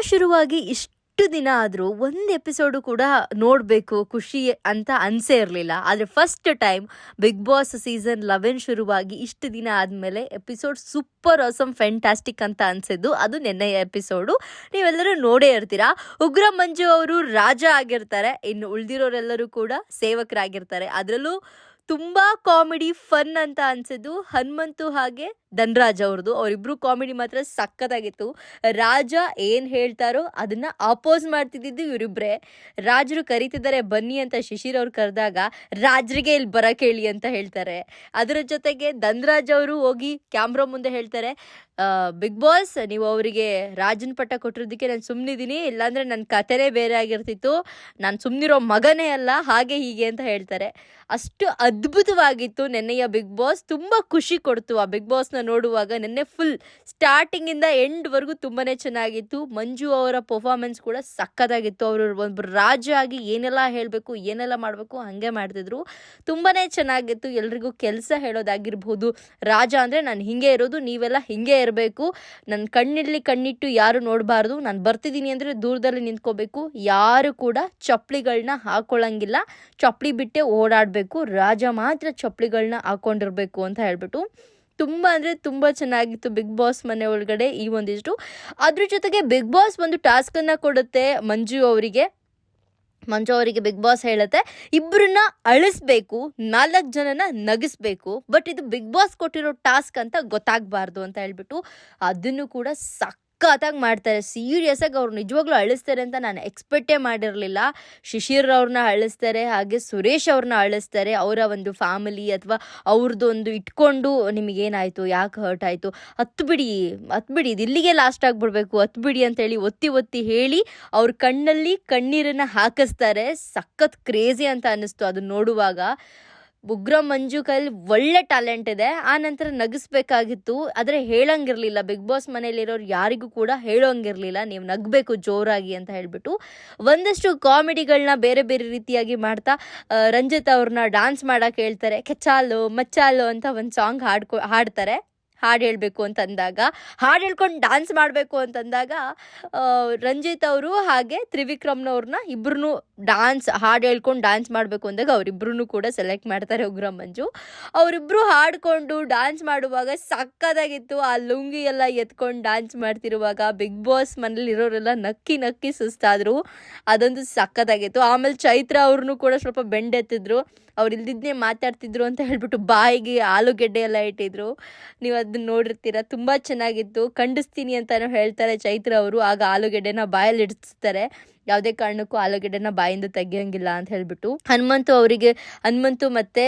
Boss ಶುರುವಾಗಿ ಇಷ್ಟು ದಿನ ಆದರೂ ಒಂದು ಎಪಿಸೋಡು ಕೂಡ ನೋಡಬೇಕು ಖುಷಿ ಅಂತ ಅನಿಸೇ ಇರಲಿಲ್ಲ. ಆದರೆ first time Bigg Boss season 11 ಶುರುವಾಗಿ ಇಷ್ಟು ದಿನ ಆದಮೇಲೆ ಎಪಿಸೋಡ್ ಸೂಪರ್ ಆಸಮ್ ಫ್ಯಾಂಟಾಸ್ಟಿಕ್ ಅಂತ ಅನಿಸಿದ್ದು ಅದು ನೆನ್ನೆಯ ಎಪಿಸೋಡು. ನೀವೆಲ್ಲರೂ ನೋಡೇ ಇರ್ತೀರಾ. ಉಗ್ರ ಮಂಜು ಅವರು ರಾಜ ಆಗಿರ್ತಾರೆ, ಇನ್ನು ಉಳಿದಿರೋರೆಲ್ಲರೂ ಕೂಡ ಸೇವಕರಾಗಿರ್ತಾರೆ. ಅದರಲ್ಲೂ ತುಂಬ ಕಾಮಿಡಿ ಫನ್ ಅಂತ ಅನಿಸಿದ್ದು ಹನುಮಂತು ಹಾಗೆ ಧನ್ರಾಜ್ ಅವ್ರದ್ದು. ಅವರಿಬ್ರು ಕಾಮಿಡಿ ಮಾತ್ರ ಸಖತ್ತಾಗಿತ್ತು. ರಾಜ ಏನು ಹೇಳ್ತಾರೋ ಅದನ್ನು ಅಪೋಸ್ ಮಾಡ್ತಿದ್ದಿದ್ದು ಇವರಿಬ್ಬರೇ. ರಾಜರು ಕರೀತಿದ್ದಾರೆ ಬನ್ನಿ ಅಂತ ಶಿಶಿರ್ ಅವ್ರು ಕರೆದಾಗ ರಾಜರಿಗೆ ಇಲ್ಲಿ ಬರಕ್ಕೆ ಹೇಳಿ ಅಂತ ಹೇಳ್ತಾರೆ. ಅದರ ಜೊತೆಗೆ ಧನ್ರಾಜ್ ಅವರು ಹೋಗಿ ಕ್ಯಾಮ್ರಾ ಮುಂದೆ ಹೇಳ್ತಾರೆ, ಬಿಗ್ ಬಾಸ್ ನೀವು ಅವರಿಗೆ ರಾಜನ ಪಟ್ಟ ಕೊಟ್ಟಿರೋದಕ್ಕೆ ನಾನು ಸುಮ್ಮನಿದ್ದೀನಿ, ಇಲ್ಲಾಂದರೆ ನನ್ನ ಕಥೆನೇ ಬೇರೆ ಆಗಿರ್ತಿತ್ತು, ನಾನು ಸುಮ್ಮನಿರೋ ಮಗನೇ ಅಲ್ಲ, ಹಾಗೆ ಹೀಗೆ ಅಂತ ಹೇಳ್ತಾರೆ. ಅಷ್ಟು ಅದ್ಭುತವಾಗಿತ್ತು ನೆನ್ನೆಯ ಬಿಗ್ ಬಾಸ್. ತುಂಬ ಖುಷಿ ಕೊಡ್ತು ಆ ಬಿಗ್ ಬಾಸ್ನ ನೋಡುವಾಗ. ನೆನ್ನೆ ಫುಲ್ ಸ್ಟಾರ್ಟಿಂಗಿಂದ ಎಂಡ್ವರೆಗೂ ತುಂಬಾ ಚೆನ್ನಾಗಿತ್ತು. ಮಂಜು ಅವರ ಪರ್ಫಾರ್ಮೆನ್ಸ್ ಕೂಡ ಸಖತ್ತಾಗಿತ್ತು. ಅವರು ಒಬ್ಬರು ರಾಜ ಆಗಿ ಏನೆಲ್ಲ ಹೇಳಬೇಕು ಏನೆಲ್ಲ ಮಾಡಬೇಕು ಹಾಗೆ ಮಾಡ್ತಿದ್ರು. ತುಂಬಾ ಚೆನ್ನಾಗಿತ್ತು. ಎಲ್ರಿಗೂ ಕೆಲಸ ಹೇಳೋದಾಗಿರ್ಬೋದು, ರಾಜ ಅಂದರೆ ನಾನು ಹಿಂಗೆ ಇರೋದು, ನೀವೆಲ್ಲ ಹಿಂಗೆ ಇರಬೇಕು, ನನ್ನ ಕಣ್ಣಲ್ಲಿ ಕಣ್ಣಿಟ್ಟು ಯಾರು ನೋಡಬಾರ್ದು, ನಾನು ಬರ್ತಿದ್ದೀನಿ ಅಂದರೆ ದೂರದಲ್ಲಿ ನಿಂತ್ಕೋಬೇಕು, ಯಾರು ಕೂಡ ಚಪ್ಪಲಿಗಳನ್ನ ಹಾಕೊಳ್ಳಂಗಿಲ್ಲ, ಚಪ್ಪಲಿ ಬಿಟ್ಟೆ ಓಡಾಡಬೇಕು, ರಾಜ ಮಾತ್ರ ಚಪ್ಪಲಿಗಳನ್ನ ಹಾಕೊಂಡಿರ್ಬೇಕು ಅಂತ ಹೇಳ್ಬಿಟ್ಟು ತುಂಬ ಅಂದರೆ ತುಂಬ ಚೆನ್ನಾಗಿತ್ತು ಬಿಗ್ ಬಾಸ್ ಮನೆ ಒಳಗಡೆ ಈ ಒಂದಿಷ್ಟು. ಅದ್ರ ಜೊತೆಗೆ ಬಿಗ್ ಬಾಸ್ ಒಂದು ಟಾಸ್ಕನ್ನು ಕೊಡುತ್ತೆ ಮಂಜು ಅವರಿಗೆ ಬಿಗ್ ಬಾಸ್ ಹೇಳುತ್ತೆ ಇಬ್ಬರನ್ನ ಅಳಿಸ್ಬೇಕು, 4 ಜನನ ನಗಿಸ್ಬೇಕು, ಬಟ್ ಇದು ಬಿಗ್ ಬಾಸ್ ಕೊಟ್ಟಿರೋ ಟಾಸ್ಕ್ ಅಂತ ಗೊತ್ತಾಗಬಾರ್ದು ಅಂತ ಹೇಳ್ಬಿಟ್ಟು ಅದನ್ನು ಕೂಡ ಸಖತ್ತಾಗಿ ಮಾಡ್ತಾರೆ. ಸೀರಿಯಸ್ ಆಗಿ ಅವ್ರು ನಿಜವಾಗ್ಲೂ ಅಳಿಸ್ತಾರೆ ಅಂತ ನಾನು ಎಕ್ಸ್ಪೆಕ್ಟೇ ಮಾಡಿರಲಿಲ್ಲ. ಶಿಶಿರ್ ಅವ್ರನ್ನ ಅಳಿಸ್ತಾರೆ, ಹಾಗೆ ಸುರೇಶ್ ಅವ್ರನ್ನ ಅಳಿಸ್ತಾರೆ. ಅವರ ಒಂದು ಫ್ಯಾಮಿಲಿ ಅಥವಾ ಅವ್ರದ್ದು ಒಂದು ಇಟ್ಕೊಂಡು ನಿಮಗೇನಾಯಿತು, ಯಾಕೆ ಹರ್ಟ್ ಆಯಿತು, ಹತ್ತು ಬಿಡಿ ಇದು ಇಲ್ಲಿಗೆ ಲಾಸ್ಟ್ ಆಗಿಬಿಡ್ಬೇಕು, ಹತ್ತು ಬಿಡಿ ಅಂತೇಳಿ ಒತ್ತಿ ಹೇಳಿ ಅವ್ರ ಕಣ್ಣಲ್ಲಿ ಕಣ್ಣೀರನ್ನು ಹಾಕಿಸ್ತಾರೆ. ಸಖತ್ ಕ್ರೇಜಿ ಅಂತ ಅನ್ನಿಸ್ತು ಅದು ನೋಡುವಾಗ. ಉಗ್ರ ಮಂಜು ಕೈಲಿ ಒಳ್ಳೆ ಟ್ಯಾಲೆಂಟ್ ಇದೆ. ಆ ನಂತರ ನಗಿಸ್ಬೇಕಾಗಿತ್ತು, ಆದರೆ ಹೇಳಂಗಿರಲಿಲ್ಲ. ಬಿಗ್ ಬಾಸ್ ಮನೇಲಿರೋರು ಯಾರಿಗೂ ಕೂಡ ಹೇಳೋಂಗಿರಲಿಲ್ಲ ನೀವು ನಗಬೇಕು ಜೋರಾಗಿ ಅಂತ ಹೇಳ್ಬಿಟ್ಟು. ಒಂದಷ್ಟು ಕಾಮಿಡಿಗಳನ್ನ ಬೇರೆ ಬೇರೆ ರೀತಿಯಾಗಿ ಮಾಡ್ತಾ ರಂಜಿತ್ ಅವ್ರನ್ನ ಡ್ಯಾನ್ಸ್ ಮಾಡೋಕೆ ಹೇಳ್ತಾರೆ. ಕೆಚಾಲು ಮಚ್ಚಾಲು ಅಂತ ಒಂದು ಸಾಂಗ್ ಹಾಡ್ತಾರೆ. ಹಾಡು ಹೇಳಬೇಕು ಅಂತಂದಾಗ, ಹಾಡು ಹೇಳ್ಕೊಂಡು ಡ್ಯಾನ್ಸ್ ಮಾಡಬೇಕು ಅಂತಂದಾಗ ರಂಜಿತ್ ಅವರು ಹಾಗೆ ತ್ರಿವಿಕ್ರಮ್ನವ್ರನ್ನ ಇಬ್ಬರೂ ಹಾಡು ಹೇಳ್ಕೊಂಡು ಡ್ಯಾನ್ಸ್ ಮಾಡಬೇಕು ಅಂದಾಗ ಅವರಿಬ್ಬರೂ ಕೂಡ ಸೆಲೆಕ್ಟ್ ಮಾಡ್ತಾರೆ ಉಗ್ರ ಮಂಜು. ಅವರಿಬ್ಬರು ಹಾಡ್ಕೊಂಡು ಡ್ಯಾನ್ಸ್ ಮಾಡುವಾಗ ಸಕ್ಕತ್ತಾಗಿತ್ತು. ಆ ಲುಂಗಿ ಎಲ್ಲ ಎತ್ಕೊಂಡು ಡ್ಯಾನ್ಸ್ ಮಾಡ್ತಿರುವಾಗ ಬಿಗ್ ಬಾಸ್ ಮನೇಲಿರೋರೆಲ್ಲ ನಕ್ಕಿ ಸುಸ್ತಾದರು. ಅದೊಂದು ಸಕ್ಕತ್ತಾಗಿತ್ತು. ಆಮೇಲೆ ಚೈತ್ರ ಅವ್ರನ್ನೂ ಕೂಡ ಸ್ವಲ್ಪ ಬೆಂಡೆತ್ತಿದ್ರು, ಅವ್ರು ಇಲ್ದಿದ್ದೇ ಮಾತಾಡ್ತಿದ್ರು ಅಂತ ಹೇಳ್ಬಿಟ್ಟು ಬಾಯಿಗೆ ಆಲೂಗೆಡ್ಡೆ ಎಲ್ಲ ಇಟ್ಟಿದ್ರು. ನೀವು ಅದನ್ನ ನೋಡಿರ್ತೀರ, ತುಂಬ ಚೆನ್ನಾಗಿತ್ತು. ಖಂಡಿಸ್ತೀನಿ ಅಂತಾನು ಹೇಳ್ತಾರೆ ಚೈತ್ರ ಅವರು, ಆಗ ಆಲೂಗೆಡ್ಡೆನ ಬಾಯಲ್ಲಿ ಇಡಿಸ್ತಾರೆ. ಯಾವುದೇ ಕಾರಣಕ್ಕೂ ಆಲೂಗೆಡ್ಡೆನ ಬಾಯಿಂದ ತೆಗಿಯೋಂಗಿಲ್ಲ ಅಂತ ಹೇಳ್ಬಿಟ್ಟು. ಹನುಮಂತು ಮತ್ತು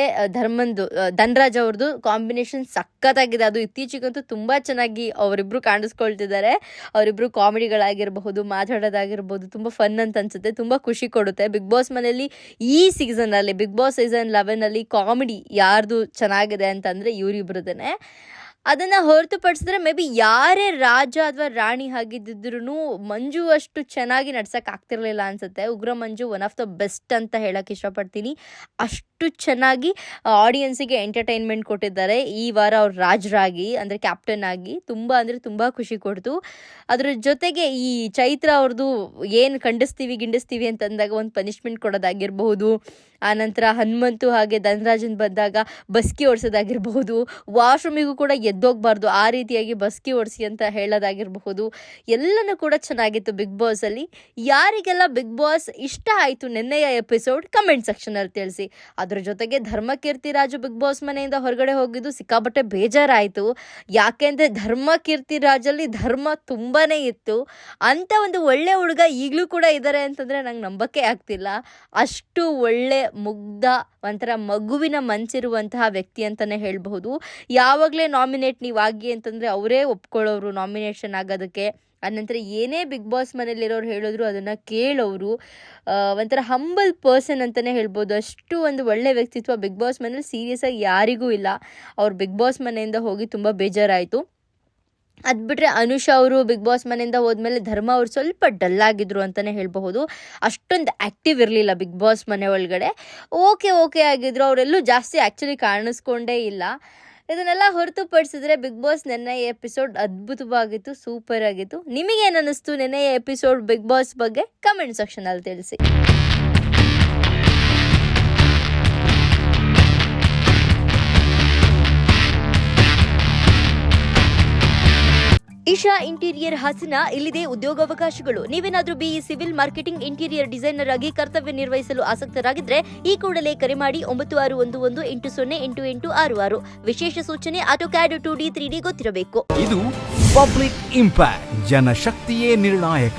ಧನ್ರಾಜ್ ಅವ್ರದ್ದು ಕಾಂಬಿನೇಷನ್ ಸಖತ್ತಾಗಿದೆ. ಅದು ಇತ್ತೀಚೆಗಂತೂ ತುಂಬ ಚೆನ್ನಾಗಿ ಅವರಿಬ್ಬರು ಕಾಣಿಸ್ಕೊಳ್ತಿದ್ದಾರೆ. ಅವರಿಬ್ಬರು ಕಾಮಿಡಿಗಳಾಗಿರಬಹುದು, ಮಾತಾಡೋದಾಗಿರ್ಬೋದು, ತುಂಬ ಫನ್ ಅಂತ ಅನ್ಸುತ್ತೆ, ತುಂಬ ಖುಷಿ ಕೊಡುತ್ತೆ. ಬಿಗ್ ಬಾಸ್ ಮನೆಯಲ್ಲಿ ಈ ಸೀಸನಲ್ಲಿ ಬಿಗ್ ಬಾಸ್ ಸೀಸನ್ 11 ಕಾಮಿಡಿ ಯಾರ್ದು ಚೆನ್ನಾಗಿದೆ ಅಂತಂದರೆ ಇವರಿಬ್ರದೇ. ಅದನ್ನು ಹೊರತುಪಡಿಸಿದ್ರೆ ಮೇ ಬಿ ಯಾರೇ ರಾಜ ಅಥವಾ ರಾಣಿ ಆಗಿದ್ದಿದ್ರು ಮಂಜು ಅಷ್ಟು ಚೆನ್ನಾಗಿ ನಡ್ಸೋಕೆ ಆಗ್ತಿರ್ಲಿಲ್ಲ ಅನಿಸುತ್ತೆ. ಉಗ್ರ ಮಂಜು ಒನ್ ಆಫ್ ದ ಬೆಸ್ಟ್ ಅಂತ ಹೇಳೋಕ್ಕೆ ಇಷ್ಟಪಡ್ತೀನಿ. ಅಷ್ಟು ಚೆನ್ನಾಗಿ ಆಡಿಯನ್ಸಿಗೆ ಎಂಟರ್ಟೈನ್ಮೆಂಟ್ ಕೊಟ್ಟಿದ್ದಾರೆ ಈ ವಾರ ಅವ್ರು ರಾಜರಾಗಿ, ಅಂದರೆ ಕ್ಯಾಪ್ಟನ್ ಆಗಿ. ತುಂಬ ಖುಷಿ ಕೊಡ್ತು. ಅದ್ರ ಜೊತೆಗೆ ಈ ಚೈತ್ರ ಅವ್ರದ್ದು ಏನು ಗಿಂಡಿಸ್ತೀವಿ ಅಂತಂದಾಗ ಒಂದು ಪನಿಷ್ಮೆಂಟ್ ಕೊಡೋದಾಗಿರ್ಬಹುದು. ಆನಂತರ ಹನುಮಂತು ಹಾಗೆ ಧನರಾಜನ್ ಬಂದಾಗ ಬಸ್ಕಿ ಓಡಿಸೋದಾಗಿರ್ಬಹುದು, ವಾಶ್ರೂಮಿಗೂ ಕೂಡ ಎದ್ದೋಗ್ಬಾರ್ದು ಆ ರೀತಿಯಾಗಿ ಬಸ್ಕಿ ಓಡಿಸಿ ಅಂತ ಹೇಳೋದಾಗಿರಬಹುದು. ಎಲ್ಲನೂ ಕೂಡ ಚೆನ್ನಾಗಿತ್ತು ಬಿಗ್ ಬಾಸಲ್ಲಿ. ಯಾರಿಗೆಲ್ಲ ಬಿಗ್ ಬಾಸ್ ಇಷ್ಟ ಆಯಿತು ನೆನ್ನೆಯ ಎಪಿಸೋಡ್ ಕಮೆಂಟ್ ಸೆಕ್ಷನಲ್ಲಿ ತಿಳಿಸಿ. ಅದ್ರ ಜೊತೆಗೆ ಧರ್ಮಕೀರ್ತಿ ರಾಜು ಬಿಗ್ ಬಾಸ್ ಮನೆಯಿಂದ ಹೊರಗಡೆ ಹೋಗಿದ್ದು ಸಿಕ್ಕಾಪಟ್ಟೆ ಬೇಜಾರಾಯಿತು. ಯಾಕೆಂದರೆ ಧರ್ಮಕೀರ್ತಿ ರಾಜಲ್ಲಿ ಧರ್ಮ ತುಂಬಾ ಇತ್ತು. ಅಂಥ ಒಂದು ಒಳ್ಳೆ ಹುಡುಗ ಈಗಲೂ ಕೂಡ ಇದ್ದಾರೆ ಅಂತಂದರೆ ನಂಗೆ ನಂಬಕ್ಕೆ ಆಗ್ತಿಲ್ಲ. ಅಷ್ಟು ಒಳ್ಳೆ ಮುಗ್ಧ ಒಂಥರ ಮಗುವಿನ ಮನಸ್ಸಿರುವಂತಹ ವ್ಯಕ್ತಿ ಅಂತಲೇ ಹೇಳಬಹುದು. ಯಾವಾಗಲೇ ನಾಮಿನೇಟ್ ನೀವು ಆಗಿ ಅಂತಂದರೆ ಅವರೇ ಒಪ್ಕೊಳ್ಳೋರು ನಾಮಿನೇಷನ್ ಆಗೋದಕ್ಕೆ. ಆನಂತರ ಏನೇ ಬಿಗ್ ಬಾಸ್ ಮನೇಲಿರೋರು ಹೇಳಿದ್ರು ಅದನ್ನು ಕೇಳೋರು. ಒಂಥರ ಹಂಬಲ್ ಪರ್ಸನ್ ಅಂತಲೇ ಹೇಳ್ಬೋದು. ಅಷ್ಟು ಒಂದು ಒಳ್ಳೆ ವ್ಯಕ್ತಿತ್ವ ಬಿಗ್ ಬಾಸ್ ಮನೇಲಿ ಸೀರಿಯಸ್ ಆಗಿ ಯಾರಿಗೂ ಇಲ್ಲ. ಅವ್ರು ಬಿಗ್ ಬಾಸ್ ಮನೆಯಿಂದ ಹೋಗಿ ತುಂಬ ಬೇಜಾರಾಯಿತು. ಅದು ಬಿಟ್ಟರೆ ಅನುಷಾ ಅವರು ಬಿಗ್ ಬಾಸ್ ಮನೆಯಿಂದ ಹೋದ್ಮೇಲೆ ಧರ್ಮ ಅವರು ಸ್ವಲ್ಪ ಡಲ್ ಆಗಿದ್ರು ಅಂತಲೇ ಹೇಳಬಹುದು. ಅಷ್ಟೊಂದು ಆ್ಯಕ್ಟಿವ್ ಇರಲಿಲ್ಲ ಬಿಗ್ ಬಾಸ್ ಮನೆ ಒಳಗಡೆ. ಓಕೆ ಆಗಿದ್ರು. ಅವರೆಲ್ಲೂ ಜಾಸ್ತಿ ಆ್ಯಕ್ಚುಲಿ ಕಾಣಿಸ್ಕೊಂಡೇ ಇಲ್ಲ. ಇದನ್ನೆಲ್ಲ ಹೊರತುಪಡಿಸಿದ್ರೆ ಬಿಗ್ ಬಾಸ್ ನೆನ್ನೆಯ ಎಪಿಸೋಡ್ ಅದ್ಭುತವಾಗಿತ್ತು, ಸೂಪರ್ ಆಗಿತ್ತು. ನಿಮಗೇನು ಅನ್ನಿಸ್ತು ನೆನ್ನೆಯ ಎಪಿಸೋಡ್ ಬಿಗ್ ಬಾಸ್ ಬಗ್ಗೆ? ಕಮೆಂಟ್ ಸೆಕ್ಷನ್ ಅಲ್ಲಿ ತಿಳಿಸಿ. ಇಶಾ ಇಂಟೀರಿಯರ್ ಹಾಸನ, ಇಲ್ಲಿದೆ ಉದ್ಯೋಗಾವಕಾಶಗಳು. ನೀವೇನಾದ್ರೂ BE civil marketing interior designer ಆಗಿ ಕರ್ತವ್ಯ ನಿರ್ವಹಿಸಲು ಆಸಕ್ತರಾಗಿದ್ರೆ ಈ ಕೂಡಲೇ ಕರೆ ಮಾಡಿ 9611808866. ವಿಶೇಷ ಸೂಚನೆ, ಆಟೋಕ್ಯಾಡ್ 2D 3D ಗೊತ್ತಿರಬೇಕು. ಇದು ಪಬ್ಲಿಕ್ ಇಂಪ್ಯಾಕ್ಟ್, ಜನಶಕ್ತಿಯೇ ನಿರ್ಣಾಯಕ.